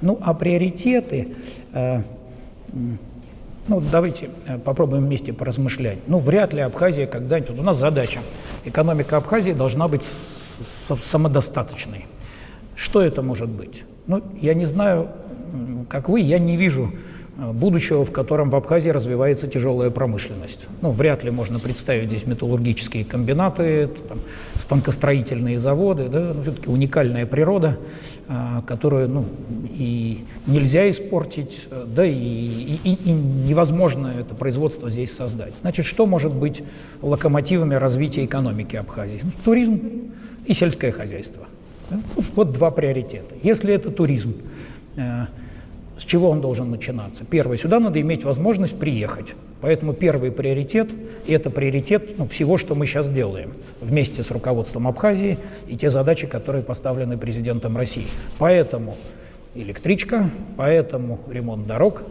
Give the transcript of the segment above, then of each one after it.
Ну, а приоритеты, ну, давайте попробуем вместе поразмышлять. Ну, вряд ли Абхазия когда-нибудь... Вот у нас задача. Экономика Абхазии должна быть самодостаточной. Что это может быть? Ну, я не знаю, как вы, я не вижу будущего, в котором в Абхазии развивается тяжелая промышленность. Ну, вряд ли можно представить здесь металлургические комбинаты, там, станкостроительные заводы, да, ну, все-таки уникальная природа, которую, ну, и нельзя испортить, да, и невозможно это производство здесь создать. Значит, что может быть локомотивами развития экономики Абхазии? Ну, туризм и сельское хозяйство. Да? Вот два приоритета. Если это туризм, с чего он должен начинаться? Первое, сюда надо иметь возможность приехать. Поэтому первый приоритет – это приоритет, ну, всего, что мы сейчас делаем вместе с руководством Абхазии и те задачи, которые поставлены президентом России. Поэтому электричка, поэтому ремонт дорог,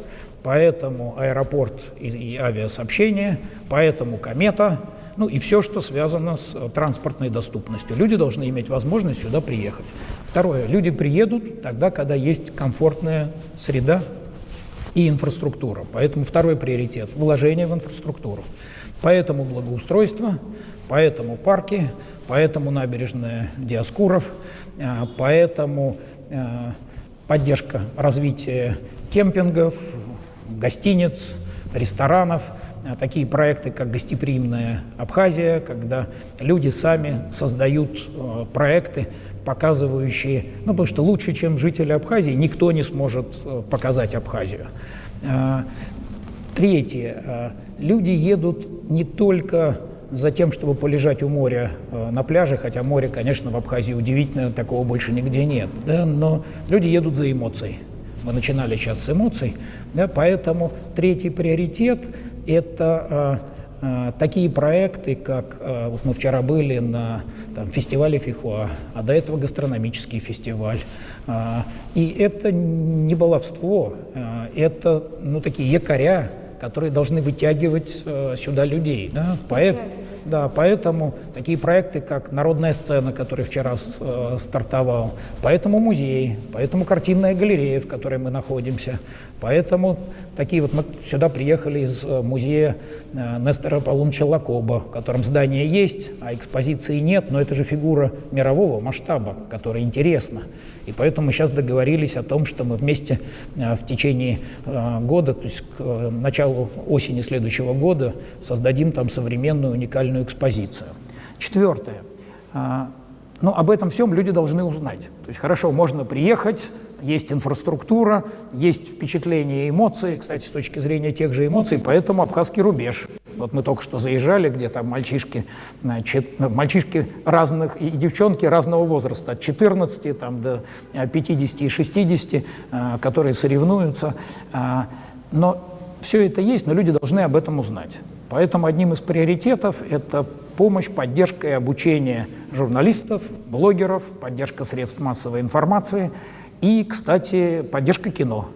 поэтому аэропорт и авиасообщение, поэтому комета, ну и все, что связано с транспортной доступностью. Люди должны иметь возможность сюда приехать. Второе. Люди приедут тогда, когда есть комфортная среда и инфраструктура. Поэтому второй приоритет – вложение в инфраструктуру. Поэтому благоустройство, поэтому парки, поэтому набережная Диоскуров, поэтому поддержка развития кемпингов, гостиниц, ресторанов. Такие проекты, как «Гостеприимная Абхазия», когда люди сами создают проекты, показывающие, ну, потому что лучше, чем жители Абхазии, никто не сможет показать Абхазию. Третье. Люди едут не только за тем, чтобы полежать у моря на пляже, хотя море, конечно, в Абхазии удивительно, такого больше нигде нет, да, но люди едут за эмоцией. Мы начинали сейчас с эмоций, да, поэтому третий приоритет – это такие проекты, как вот мы вчера были на фестивале Фихуа, а до этого гастрономический фестиваль. И это не баловство, это, ну, такие якоря, которые должны вытягивать сюда людей. Да? Поэтому такие проекты, как «Народная сцена», который вчера стартовал, поэтому музей, поэтому картинная галерея, в которой мы находимся, поэтому такие вот мы сюда приехали из музея Нестора Полунича Лакоба, в котором здание есть, а экспозиции нет, но это же фигура мирового масштаба, которая интересна. И поэтому мы сейчас договорились о том, что мы вместе в течение года, то есть к началу осени следующего года, создадим там современную уникальную экспозицию. Четвертое. Ну, об этом всем люди должны узнать. То есть, хорошо, можно приехать, есть инфраструктура, есть впечатления и эмоции, кстати, с точки зрения тех же эмоций, поэтому Абхазский рубеж. Вот мы только что заезжали, где там мальчишки, мальчишки разных и девчонки разного возраста, от 14 там, до 50 и 60, которые соревнуются. Но все это есть, но люди должны об этом узнать. Поэтому одним из приоритетов это помощь, поддержка и обучение журналистов, блогеров, поддержка средств массовой информации и, кстати, поддержка кино.